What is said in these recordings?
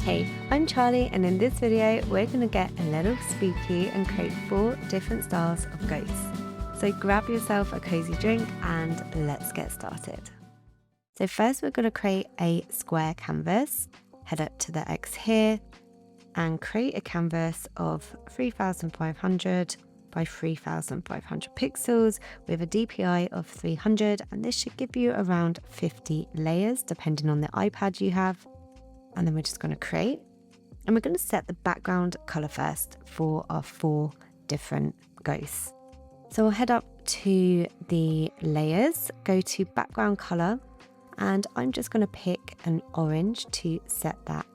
Hey, I'm Charlie, and in this video we're going to get a little spooky and create 4 different styles of ghosts. So grab yourself a cozy drink and let's get started. So first we're going to create a square canvas. Head up to the X here and create a canvas of 3500 by 3500 pixels with a DPI of 300, and this should give you around 50 layers depending on the iPad you have. And then we're just going to create, and we're going to set the background color first for our 4 different ghosts. So we'll head up to the layers, go to background color, and I'm just going to pick an orange to set that,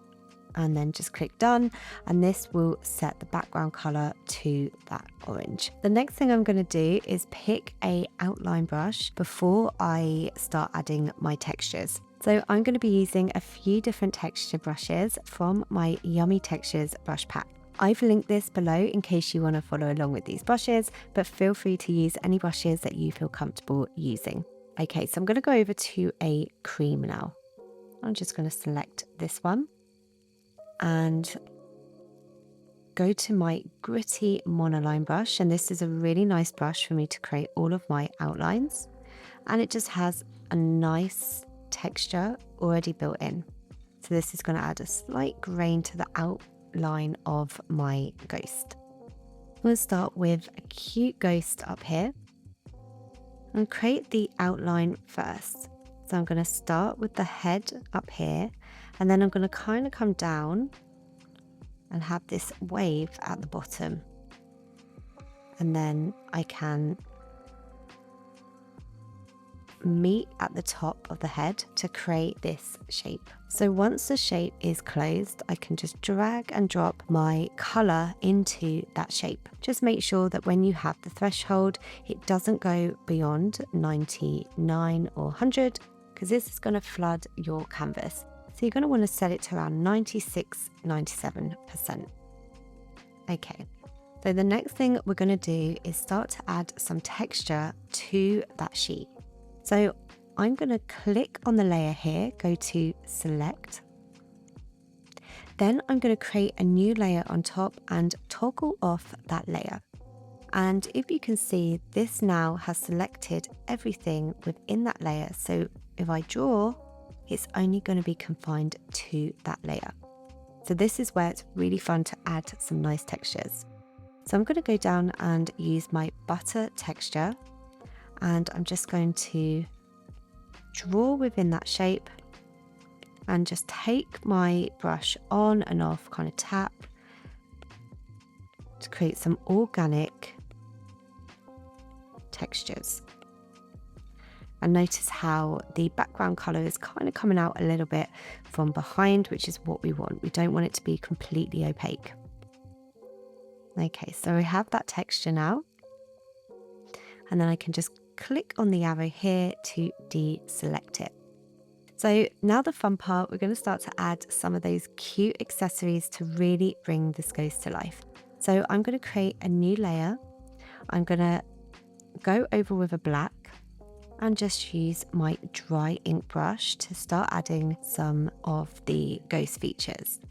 and then just click done, and this will set the background color to that orange. The next thing I'm going to do is pick a outline brush before I start adding my textures. So I'm going to be using a few different texture brushes from my Yummy Textures brush pack. I've linked this below in case you want to follow along with these brushes, but feel free to use any brushes that you feel comfortable using. Okay, so I'm going to go over to a cream now. I'm just going to select this one and go to my Gritty Monoline brush, and this is a really nice brush for me to create all of my outlines, and it just has a nice texture already built in. So this is going to add a slight grain to the outline of my ghost. We'll start with a cute ghost up here and create the outline first. So I'm going to start with the head up here, and then I'm going to kind of come down and have this wave at the bottom, and then I can meet at the top of the head to create this shape. So once the shape is closed, I can just drag and drop my color into that shape. Just make sure that when you have the threshold, it doesn't go beyond 99 or 100, because this is going to flood your canvas. So you're going to want to set it to around 96, 97%. Okay. So the next thing we're going to do is start to add some texture to that sheet. So I'm going to click on the layer here, go to select. Then I'm going to create a new layer on top and toggle off that layer. And if you can see, this now has selected everything within that layer. So if I draw, it's only going to be confined to that layer. So this is where it's really fun to add some nice textures. So I'm going to go down and use my butter texture, and I'm just going to draw within that shape and just take my brush on and off, kind of tap to create some organic textures. And notice how the background color is kind of coming out a little bit from behind, which is what we want. We don't want it to be completely opaque. Okay, so we have that texture now, and then I can just click on the arrow here to deselect it. So now the fun part, we're going to start to add some of those cute accessories to really bring this ghost to life. So I'm going to create a new layer. I'm going to go over with a black and just use my dry ink brush to start adding some of the ghost features.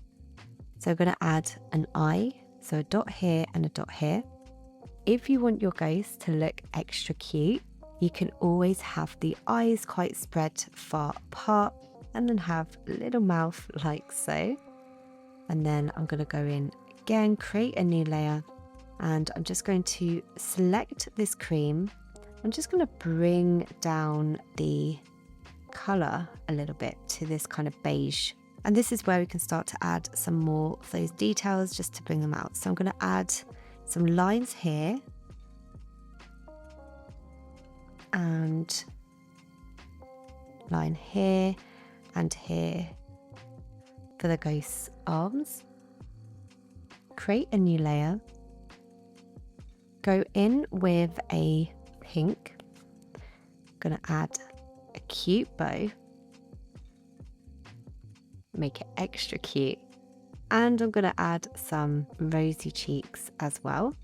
So I'm going to add an eye, so a dot here and a dot here. If you want your ghost to look extra cute, you can always have the eyes quite spread far apart and then have a little mouth like so. And then I'm going to go in again, create a new layer, and I'm just going to select this cream. I'm just going to bring down the color a little bit to this kind of beige. And this is where we can start to add some more of those details just to bring them out. So I'm going to add some lines here and line here and here for the ghost's arms. Create a new layer. Go in with a pink. Gonna add a cute bow. Make it extra cute. And I'm gonna add some rosy cheeks as well.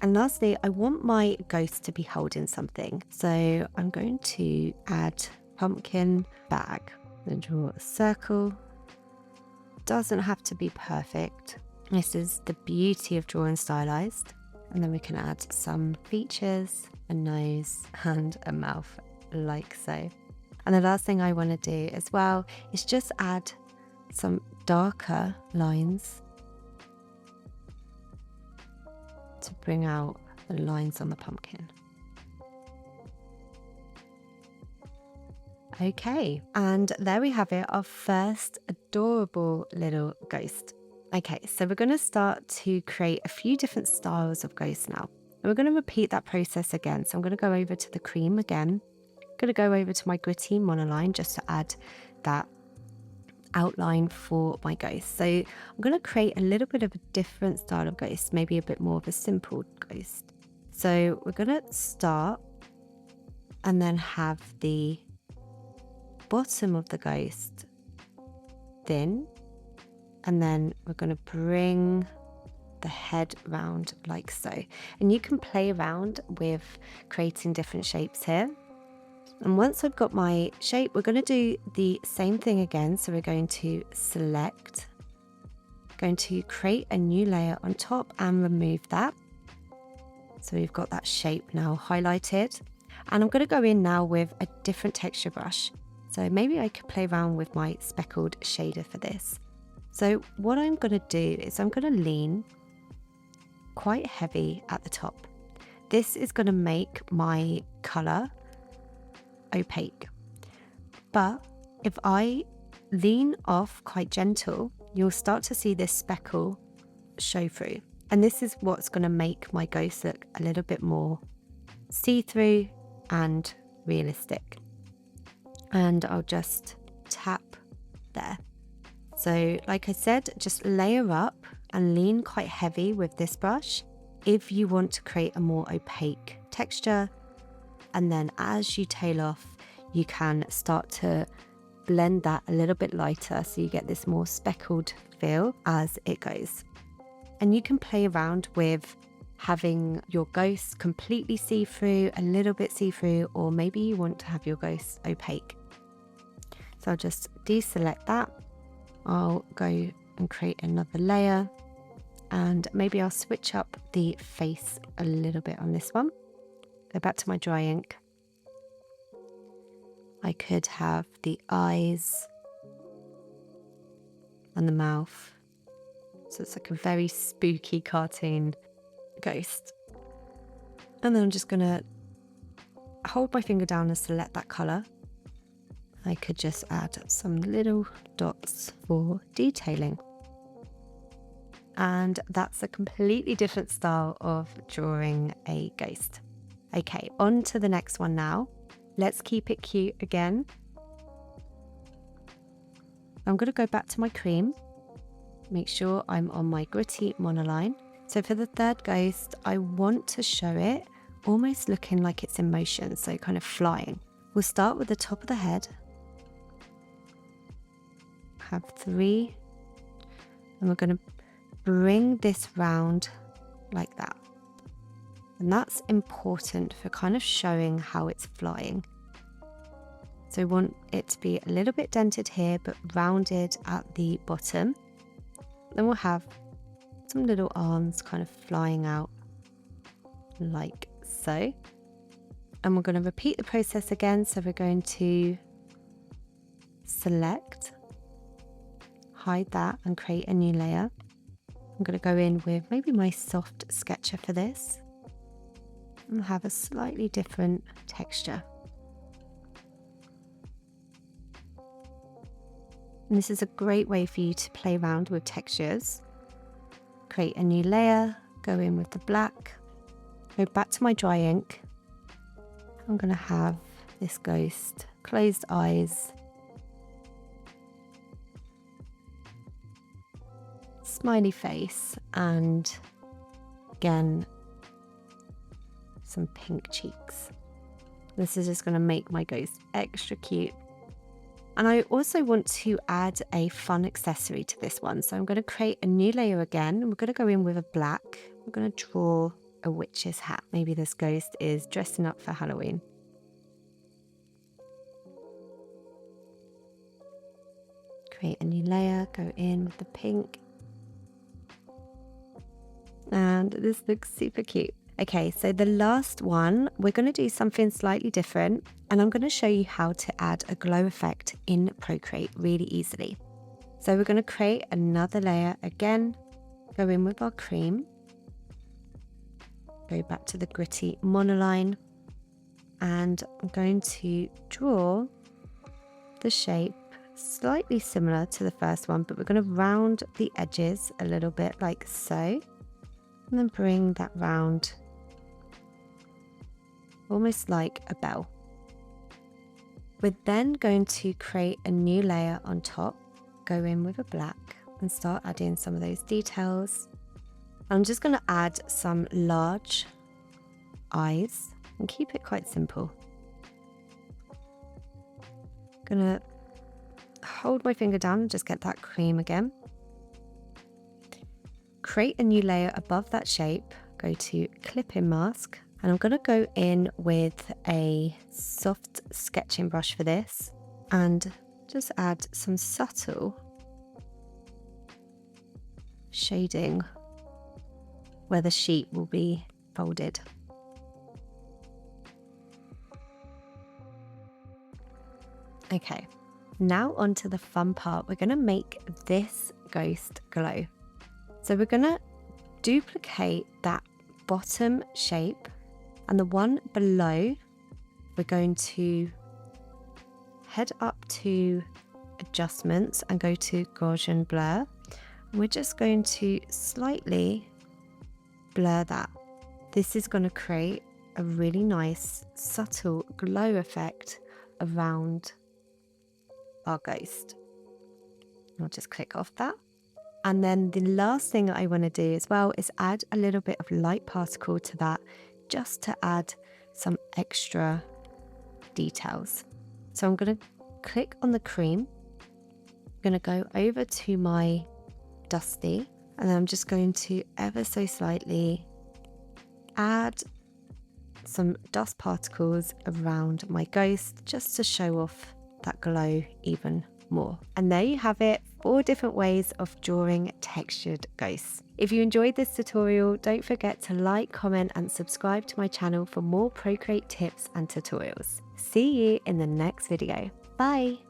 And lastly, I want my ghost to be holding something. So I'm going to add pumpkin bag. Then draw a circle doesn't have to be perfect. This is the beauty of drawing stylized. And then we can add some features, a nose and a mouth, like so. And the last thing I want to do as well is just add some darker lines to bring out the lines on the pumpkin. Okay, and there we have it, our first adorable little ghost. Okay, so we're going to start to create a few different styles of ghosts now. And we're going to repeat that process again. So I'm going to go over to the cream again. I'm going to go over to my gritty monoline just to add that outline for my ghost. So I'm going to create a little bit of a different style of ghost, maybe a bit more of a simple ghost. So we're going to start and then have the bottom of the ghost thin, and then we're going to bring the head round like so. And you can play around with creating different shapes here. And once I've got my shape, we're going to do the same thing again. So we're going to select, going to create a new layer on top and remove that. So we've got that shape now highlighted. And I'm going to go in now with a different texture brush. So maybe I could play around with my speckled shader for this. So what I'm going to do is I'm going to lean quite heavy at the top. This is going to make my color opaque. But if I lean off quite gentle, you'll start to see this speckle show through. And this is what's going to make my ghost look a little bit more see-through and realistic. And I'll just tap there. So like I said, just layer up and lean quite heavy with this brush if you want to create a more opaque texture. And then as you tail off, you can start to blend that a little bit lighter so you get this more speckled feel as it goes. And you can play around with having your ghost completely see-through, a little bit see-through, or maybe you want to have your ghost opaque. So I'll just deselect that. I'll go and create another layer, and maybe I'll switch up the face a little bit on this one. Go back to my dry ink. I could have the eyes and the mouth. So it's like a very spooky cartoon ghost. And then I'm just going to hold my finger down and select that colour. I could just add some little dots for detailing. And that's a completely different style of drawing a ghost. Okay, on to the next one now. Let's keep it cute again. I'm going to go back to my cream. Make sure I'm on my gritty monoline. So for the third ghost, I want to show it almost looking like it's in motion, so kind of flying. We'll start with the top of the head. Have 3, and we're going to bring this round like that. And that's important for kind of showing how it's flying. So we want it to be a little bit dented here, but rounded at the bottom. Then we'll have some little arms kind of flying out like so. And we're going to repeat the process again. So we're going to select, hide that and create a new layer. I'm going to go in with maybe my soft sketcher for this and have a slightly different texture. And this is a great way for you to play around with textures. Create a new layer, go in with the black, go back to my dry ink. I'm going to have this ghost, closed eyes, smiley face, and again some pink cheeks. This is just going to make my ghost extra cute. And I also want to add a fun accessory to this one. So I'm going to create a new layer again. We're going to go in with a black. We're going to draw a witch's hat. Maybe this ghost is dressing up for Halloween. create a new layer, go in with the pink. And this looks super cute. Okay, so the last one, we're going to do something slightly different, and I'm going to show you how to add a glow effect in Procreate really easily. So we're going to create another layer again, go in with our cream, go back to the gritty monoline, and I'm going to draw the shape slightly similar to the first one, but we're going to round the edges a little bit like so, and then bring that round almost like a bell. We're then going to create a new layer on top, go in with a black and start adding some of those details. I'm just going to add some large eyes and keep it quite simple. Gonna hold my finger down and just get that cream again. Create a new layer above that shape, go to clip-in mask, and I'm going to go in with a soft sketching brush for this and just add some subtle shading where the sheet will be folded. Okay, now onto the fun part. We're going to make this ghost glow. So we're going to duplicate that bottom shape, and the one below, we're going to head up to adjustments and go to Gaussian blur. We're just going to slightly blur that. This is going to create a really nice subtle glow effect around our ghost. I'll just click off that. And then the last thing I want to do as well is add a little bit of light particle to that, just to add some extra details. So I'm going to click on the cream, I'm going to go over to my dusty, and then I'm just going to ever so slightly add some dust particles around my ghost, just to show off that glow even more. And there you have it, 4 different ways of drawing textured ghosts. If you enjoyed this tutorial, don't forget to like, comment and subscribe to my channel for more Procreate tips and tutorials. See you in the next video. Bye!